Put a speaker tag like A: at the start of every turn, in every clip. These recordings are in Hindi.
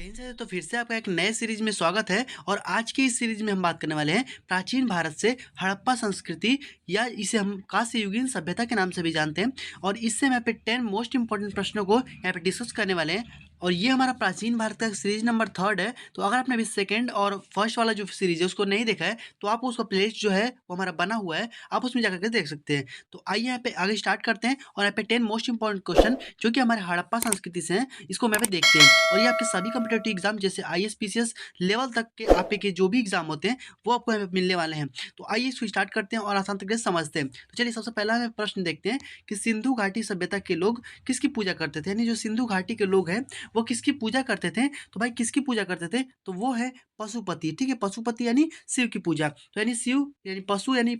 A: जय हिंद। तो फिर से आपका एक नए सीरीज में स्वागत है और आज की इस सीरीज में हम बात करने वाले हैं प्राचीन भारत से हड़प्पा संस्कृति या इसे हम कांस्य युगीन सभ्यता के नाम से भी जानते हैं। और इससे हम यहाँ पे 10 मोस्ट इंपॉर्टेंट प्रश्नों को यहाँ पे डिस्कस करने वाले हैं। और ये हमारा प्राचीन भारत का सीरीज नंबर 3 है। तो अगर आपने अभी सेकंड और फर्स्ट वाला जो सीरीज है उसको नहीं देखा है तो आप उसका प्लेलिस्ट जो है वो हमारा बना हुआ है, आप उसमें जाकर के देख सकते हैं। तो आइए यहाँ पे आगे स्टार्ट करते हैं और यहाँ पे 10 मोस्ट इंपॉर्टेंट क्वेश्चन जो कि हमारे हड़प्पा संस्कृति से हैं इसको हम यहाँ पे देखते हैं। और ये आपके सभी कम्पिटेटिव एग्जाम जैसे आईएएस पीसीएस लेवल तक के आपके के जो भी एग्जाम होते हैं वो आपको यहाँ पे मिलने वाले हैं। तो आइए इसको स्टार्ट करते हैं और आसान तरीके से समझते हैं। तो चलिए सबसे पहला हमें प्रश्न देखते हैं कि सिंधु घाटी सभ्यता के लोग किसकी पूजा करते थे, यानी जो सिंधु घाटी के लोग हैं वो किसकी पूजा करते थे। तो भाई किसकी पूजा करते थे, तो वो है पशुपति। ठीक है, पशुपति यानी शिव की पूजा। तो यानी शिव यानी पशु यानी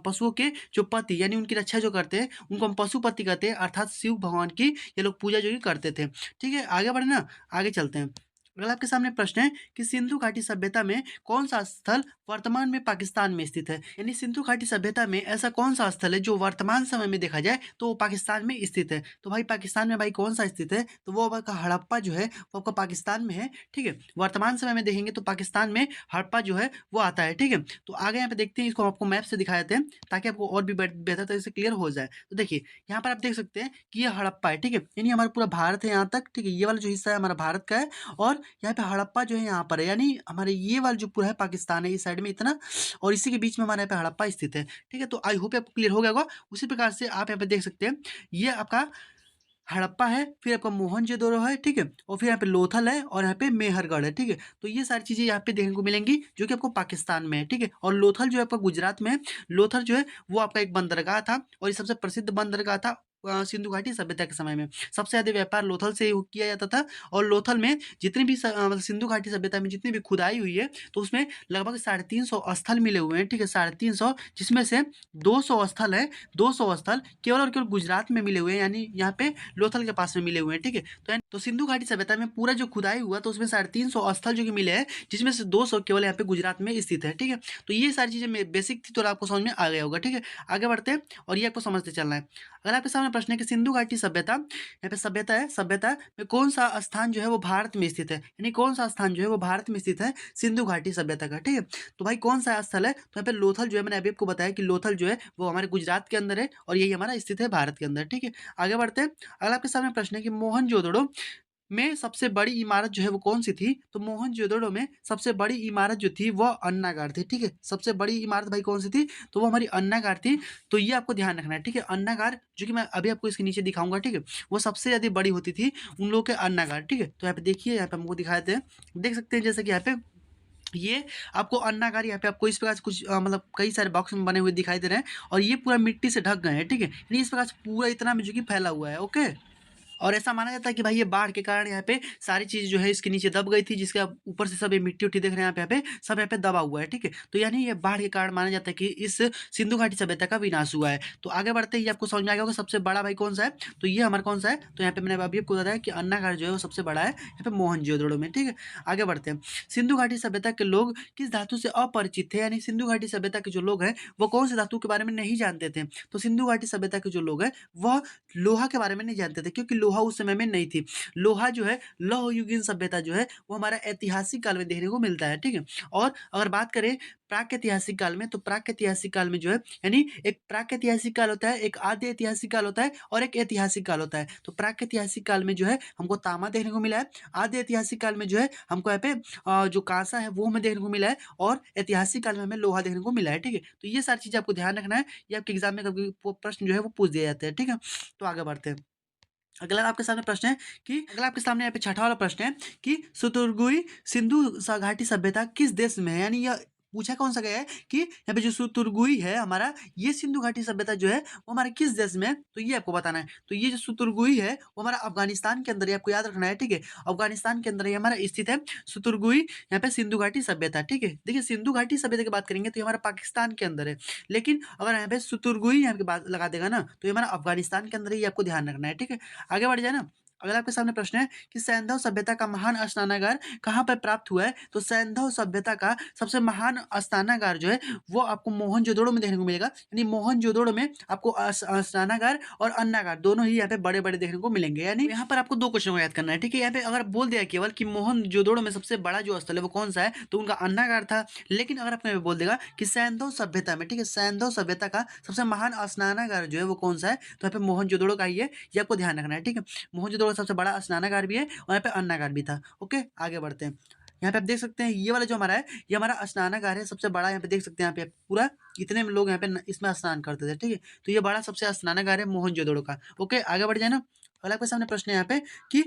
A: पशुओं के जो पति यानी उनकी रक्षा जो करते हैं उनको हम पशुपति कहते हैं, अर्थात शिव भगवान की ये लोग पूजा जो कि करते थे। ठीक है, आगे बढ़े ना, आगे चलते हैं। अगला आपके सामने प्रश्न है कि सिंधु घाटी सभ्यता में कौन सा स्थल वर्तमान में पाकिस्तान में स्थित है। यानी सिंधु घाटी सभ्यता में ऐसा कौन सा स्थल है जो वर्तमान समय में देखा जाए तो वो पाकिस्तान में स्थित है। तो भाई पाकिस्तान में भाई कौन सा स्थित है, तो वो आपका हड़प्पा जो है वो आपका पाकिस्तान में है। ठीक है, वर्तमान समय में देखेंगे तो पाकिस्तान में हड़प्पा जो है वो आता है। ठीक है, तो आगे यहाँ पे देखते हैं, इसको आपको मैप से दिखा देते हैं ताकि आपको और भी बेहतर तरीके से क्लियर हो जाए। तो देखिए यहाँ पर आप देख सकते हैं कि ये हड़प्पा है। ठीक है, यानी हमारा पूरा भारत है यहाँ तक। ठीक है, ये वाला जो हिस्सा है हमारा भारत का है और यहाँ पे हड़प्पा जो है यहाँ पर है, यानी हमारे ये वाला जो पूरा है पाकिस्तान है इस साइड में इतना, और इसी के बीच में हमारे यहाँ पे हड़प्पा स्थित है। ठीक है, तो आई होप आपको क्लियर हो गया होगा। उसी प्रकार से आप यहाँ पे देख सकते हैं ये आपका हड़प्पा है, फिर आपका मोहनजोदड़ो है। ठीक है, और फिर यहाँ पे लोथल है और यहाँ पे मेहरगढ़ है। ठीक है, तो ये सारी चीज़ें यहाँ पे देखने को मिलेंगी जो कि आपको पाकिस्तान में है। ठीक है, और लोथल जो है आपका गुजरात में है। लोथल जो है वो आपका एक बंदरगाह था और ये सबसे प्रसिद्ध बंदरगाह था सिंधु घाटी सभ्यता के समय में। सबसे ज़्यादा व्यापार लोथल से किया जाता था। और लोथल में जितनी भी मतलब सिंधु घाटी सभ्यता में जितनी भी खुदाई हुई है तो उसमें लगभग 350 स्थल मिले हुए हैं। ठीक है, 350, जिसमें से 200 स्थल है, 200 स्थल केवल और केवल गुजरात में मिले हुए हैं, यानी यहाँ पे लोथल के पास में मिले हुए हैं। ठीक है, तो सिंधु घाटी सभ्यता में पूरा जो खुदाई हुआ तो उसमें 350 स्थल जो कि मिले हैं, जिसमें से 200 केवल यहाँ पे गुजरात में स्थित है। ठीक है, तो ये सारी चीज़ें बेसिक थी तो आपको समझ में आ गया होगा। ठीक है, आगे बढ़ते हैं और ये आपको समझते चलना है। अगर आपके सामने प्रश्न है कि सिंधु घाटी सभ्यता, यहाँ पे सभ्यता है, सभ्यता में कौन सा स्थान जो है वो भारत में स्थित है, यानी कौन सा स्थान जो है वो भारत में स्थित है सिंधु घाटी सभ्यता का। ठीक है, तो भाई कौन सा स्थल है, तो यहाँ पे लोथल जो है, मैंने अभी आपको बताया कि लोथल जो है वो हमारे गुजरात के अंदर है और यही हमारा स्थित है भारत के अंदर। ठीक है, आगे बढ़ते हैं। अगर आपके सामने प्रश्न है कि मोहनजोदड़ो में सबसे बड़ी इमारत जो है वो कौन सी थी, तो मोहनजोदड़ो में सबसे बड़ी इमारत जो थी वह अन्नागार थी। ठीक है, सबसे बड़ी इमारत भाई कौन सी थी, तो वो हमारी अन्नागार थी। तो ये आपको ध्यान रखना है। ठीक है, अन्नागार जो कि मैं अभी आपको इसके नीचे दिखाऊंगा। ठीक है, वो सबसे ज़्यादा बड़ी होती थी उन लोगों के अन्नागार। ठीक है, तो यहाँ पे देखिए, यहाँ पे हमको दिखा देते हैं, देख सकते हैं जैसे कि यहाँ पे ये आपको अन्नागार यहाँ पे आपको इस प्रकार से कुछ मतलब कई सारे बॉक्स में बने हुए दिखाई दे रहे हैं और ये पूरा मिट्टी से ढक गए हैं। ठीक है, यानी इस प्रकार से पूरा इतना में जो कि फैला हुआ है। ओके, और ऐसा माना जाता है कि भाई ये बाढ़ के कारण यहाँ पे सारी चीज़ जो है इसके नीचे दब गई थी, जिसके आप ऊपर से सब ये मिट्टी-उट्टी देख रहे हैं यहाँ पे सब यहाँ पे दबा हुआ है। ठीक है, तो यानी ये बाढ़ के कारण माना जाता है कि इस सिंधु घाटी सभ्यता का विनाश हुआ है। तो आगे बढ़ते ही आपको समझ में आ गया होगा सबसे बड़ा भाई कौन-सा है, तो ये हमारा कौन-सा है, तो यहाँ पे मैंने अभी आपको बताया कि अन्नागार जो है वो सबसे बड़ा है यहाँ पे मोहनजोदड़ो में। ठीक है, आगे बढ़ते हैं। सिंधु घाटी सभ्यता के लोग किस धातु से अपरिचित थे, यानी सिंधु घाटी सभ्यता के जो लोग हैं वो कौन से धातु के बारे में नहीं जानते थे। तो सिंधु घाटी सभ्यता के जो लोग हैं वह लोहा के बारे में नहीं जानते थे, क्योंकि लोहा उस समय में नहीं थी। लोहा जो है, लौह युगीन सभ्यता जो है वो हमारा ऐतिहासिक काल में देखने को मिलता है। ठीक है, और अगर बात करें प्राक-ऐतिहासिक काल में, तो प्राक-ऐतिहासिक काल में जो है, यानी एक प्राक-ऐतिहासिक काल होता है, एक आद्य ऐतिहासिक काल होता है और एक ऐतिहासिक काल होता है। तो प्राक-ऐतिहासिक काल में जो है हमको तांबा देखने को मिला है, आद्य ऐतिहासिक काल में जो है हमको यहाँ पे जो कांसा है वो हमें देखने को मिला है और ऐतिहासिक काल में हमें लोहा देखने को मिला है। ठीक है, तो ये सारी चीज़ें आपको ध्यान रखना है, ये आपके एग्जाम में कभी प्रश्न जो है वो पूछ दिए जाते हैं। ठीक है, तो आगे बढ़ते हैं। अगला आपके सामने प्रश्न है कि अगला आपके सामने यहाँ पे छठा वाला प्रश्न है कि शुतुरमुर्ग सिंधु घाटी सभ्यता किस देश में है, यानी यह पूछा कौन सा गया है कि यहाँ पे जो शुतुरमुर्ग है हमारा, ये सिंधु घाटी सभ्यता जो है वो हमारे किस देश में है, तो ये आपको बताना है। तो ये जो शुतुरमुर्ग है वो हमारा अफगानिस्तान के अंदर है, आपको याद रखना है। ठीक है, अफगानिस्तान के अंदर ये हमारा स्थित है शुतुरमुर्ग, यहाँ पे सिंधु घाटी सभ्यता। ठीक है, देखिए सिंधु घाटी सभ्यता की बात करेंगे तो ये हमारा पाकिस्तान के अंदर है, लेकिन अगर यहाँ पे शुतुरमुर्ग यहाँ पे बात लगा देगा ना तो ये हमारा अफगानिस्तान के अंदर ही, आपको ध्यान रखना है। ठीक है, आगे बढ़ जाए ना, अगर आपके सामने प्रश्न है कि सैंधव सभ्यता का महान स्नानागार कहाँ पर प्राप्त हुआ है, तो सैंधव सभ्यता का सबसे महान स्नानागार जो है वो आपको मोहनजोदड़ो में देखने को मिलेगा। यानी मोहनजोदड़ो में आपको स्नानागार और अन्नागार दोनों ही यहाँ पे बड़े-बड़े देखने को मिलेंगे। यानी यहाँ पर आपको 2 क्वेश्चन को याद करना है, ठीक है? यहाँ पे अगर बोल दिया केवल कि मोहनजोदड़ो में सबसे बड़ा जो स्थल है वो कौन-सा है, तो उनका अन्नागार था। लेकिन अगर आपको यहाँ पे बोल देगा कि सैंधव सभ्यता में, ठीक है? सैंधव सभ्यता का सबसे महान स्नानागार जो है वो कौन-सा है, तो यहाँ पे मोहनजोदड़ो का ही है, ये आपको ध्यान रखना है, ठीक है? मोहनजोदड़ो सबसे बड़ा स्नानागार भी है और यहाँ पे अन्नागार भी था। ओके, आगे बढ़ते हैं। यहाँ पे आप देख सकते हैं ये वाला जो हमारा है, ये हमारा स्नानागार है, सबसे बड़ा। यहाँ पे देख सकते हैं, यहाँ पे पूरा इतने में लोग यहाँ पे इसमें स्नान करते थे, ठीक है? तो ये बड़ा सबसे स्नानागार है मोहनजोदड़ो का। ओके, आगे बढ़ जाए ना। अगला आपके सामने प्रश्न है यहाँ पे कि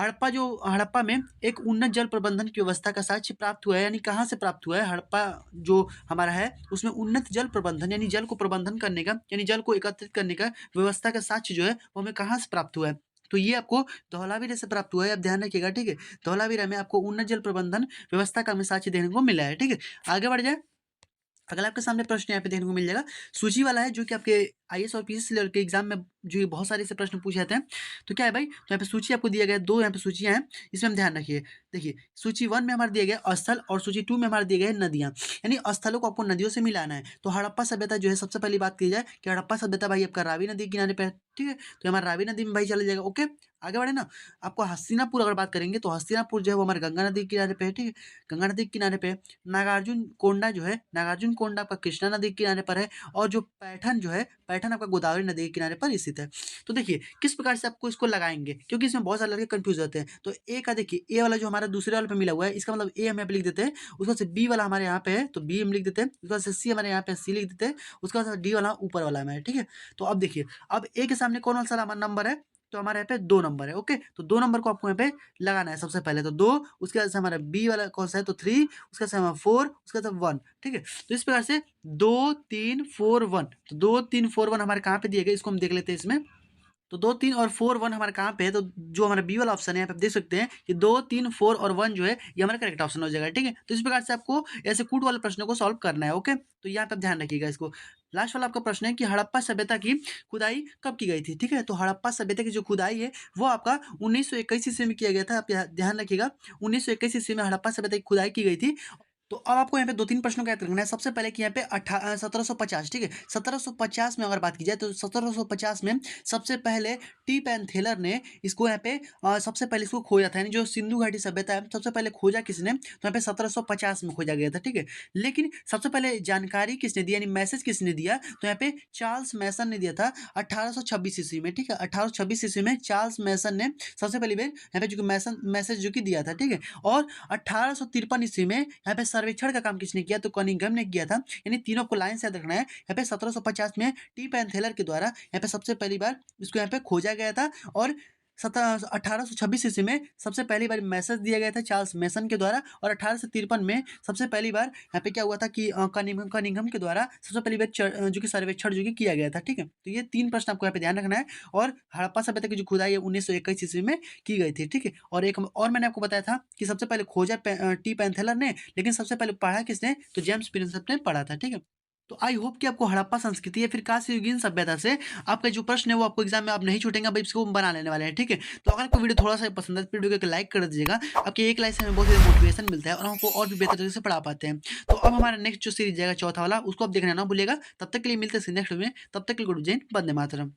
A: हड़प्पा में एक उन्नत जल प्रबंधन की व्यवस्था का साक्ष्य प्राप्त हुआ है, यानी कहाँ से प्राप्त हुआ है? हड़प्पा जो हमारा है उसमें उन्नत जल प्रबंधन यानी जल को प्रबंधन करने का यानी जल को एकत्रित करने का व्यवस्था का साक्ष्य जो है वो हमें कहाँ से प्राप्त हुआ है? तो ये आपको धौलावीरा से प्राप्त हुआ है, आप ध्यान रखिएगा, ठीक है? धौलावीरा में आपको उन्नत जल प्रबंधन व्यवस्था का हमें साक्ष्य देखने को मिला है, ठीक है? आगे बढ़ जाए। अगला आपके सामने प्रश्न यहाँ पे देखने को मिल जाएगा, सूची वाला है जो कि आपके आईएएस और पीएस लेवल के एग्जाम में जो ये बहुत सारे ऐसे प्रश्न पूछे जाते हैं। तो क्या है भाई, तो यहाँ पे सूची आपको दिया गया है, 2 यहाँ पे सूचियाँ हैं, इसमें हम ध्यान रखिए। देखिए, सूची 1 में हमारा दिया गया है स्थल और सूची 2 में हमारा दिया गया है नदियाँ। यानी स्थलों को आपको नदियों से मिलाना है। तो हड़प्पा सभ्यता जो है, सबसे पहली बात की जाए कि हड़प्पा सभ्यता भाई आपका रावी नदी के किनारे पे है, ठीक है? तो हमारा रावी नदी में भाई चला जाएगा। ओके, आगे बढ़े ना। आपको हस्तिनापुर अगर बात करेंगे तो हस्तिनापुर जो है वो हमारे गंगा नदी के किनारे पे है, ठीक है? गंगा नदी के किनारे पे है। नागार्जुन कोंडा जो है, नागार्जुन कोंडा आपका कृष्णा नदी के किनारे पर है और जो पैठन जो है, पैठन आपका गोदावरी नदी के किनारे पर स्थित है। तो देखिए किस प्रकार से आपको इसको लगाएँगे, क्योंकि इसमें बहुत सारे लड़के कन्फ्यूज़ होते हैं। तो ए का देखिए, ए वाला जो हमारा दूसरे वाले पे मिला हुआ है, इसका मतलब ए हम यहाँ पे लिख देते हैं। उसके बाद से बी वाला हमारे यहाँ पे है, तो बी हम लिख देते हैं। उसके बाद से सी हमारे यहाँ पे सी लिख देते हैं। उसके बाद से डी वाला ऊपर वाला में है, ठीक है? तो अब देखिए, अब ए के सामने कौन सा हमारा नंबर है, तो हमारे यहाँ पे 2 नंबर है। ओके, तो 2 नंबर को आपको यहाँ पे लगाना है सबसे पहले, तो 2, उसके बाद से हमारा बी वाला कौन-सा है, तो 3, उसके बाद से हमारा 4, उसके बाद से 1, ठीक है? तो इस प्रकार से 2, 3, 4, 1, तो 2, 3, 4, 1 हमारे कहाँ पे दिए गए, इसको हम देख लेते हैं इसमें। तो 2, 3 और 4, 1 हमारे कहाँ पे है, तो जो हमारा बी वाला ऑप्शन है, यहाँ पे आप देख सकते हैं कि 2, 3, 4 और 1 जो है, ये हमारा करेक्ट ऑप्शन हो जाएगा, ठीक है? तो इस प्रकार से आपको ऐसे कूट वाले प्रश्नों को सॉल्व करना है, ओके? तो यहाँ पे आप ध्यान रखिएगा इसको। लास्ट वाला आपका प्रश्न है कि हड़प्पा सभ्यता की खुदाई कब की गई थी, ठीक है? तो हड़प्पा सभ्यता की जो खुदाई है, वो आपका 1921 ईस्वी में किया गया था। आप ध्यान रखिएगा, 1921 ईस्वी में हड़प्पा सभ्यता की खुदाई की गई थी। तो अब आपको यहाँ पे 2-3 प्रश्नों का याद रखना है। सबसे पहले कि यहाँ पे 1750, ठीक है? 1750 में अगर बात की जाए तो 1750 में सबसे पहले टी पैंथेलर ने इसको यहाँ पे सबसे पहले इसको खोजा था। यानी जो सिंधु घाटी सभ्यता है, सबसे पहले खोजा किसने? तो यहाँ पे 1750 में खोजा गया था, ठीक है? लेकिन सबसे पहले जानकारी किसने दी, यानी मैसेज किसने दिया? तो यहाँ पे चार्ल्स मैसन ने दिया था 1826 ईस्वी में, ठीक है? 1826 ईस्वी में चार्ल्स मैसन ने सबसे पहली बार यहाँ पे जो मैसेज जो कि दिया था, ठीक है? और 1853 ईस्वी में यहाँ पे सर्वेक्षण का काम किसने किया? तो कनिंघम ने किया था। यानी तीनों को लाइन से याद रखना है। यहाँ पे 1750 में टी पैंथेलर के द्वारा यहाँ पे सबसे पहली बार इसको यहाँ पे खोजा गया था और 1826 ईस्वी में सबसे पहली बार मैसेज दिया गया था चार्ल्स मैसन के द्वारा और 1853 में सबसे पहली बार यहाँ पे क्या हुआ था कि कनिंघम के द्वारा सबसे पहली बार जो कि सर्वेक्षण जो कि किया गया था, ठीक है? तो ये 3 प्रश्न आपको यहाँ पे ध्यान रखना है। और हड़प्पा सभ्यता की जो खुदाई है 1921 ईस्वी में की गई थी, ठीक है? और एक और मैंने आपको बताया था कि सबसे पहले खोजा टी पैंथेलर ने, लेकिन सबसे पहले पढ़ा किसने? तो जेम्स प्रिंसेप ने पढ़ा था, ठीक है? तो आई होप कि आपको हड़प्पा संस्कृति या फिर कांस्य युगीन सभ्यता से आपका जो प्रश्न है वो आपको एग्जाम में आप नहीं छूटेंगे, अब इसको हम बना लेने वाले हैं, ठीक है? तो अगर आपको वीडियो थोड़ा सा पसंद है तो वीडियो को लाइक कर दीजिएगा। आपकी एक लाइक से हमें बहुत ज़्यादा मोटिवेशन मिलता है और हमको और भी बेहतर तरीके से पढ़ा पाते हैं। तो अब हमारा नेक्स्ट जो सीरीज जाएगा चौथा वाला, उसको आप देखना ना भूलिएगा। तब तक के लिए मिलते हैं नेक्स्ट में, तब तक के लिए गुड जय हिंद, वंदे मातरम।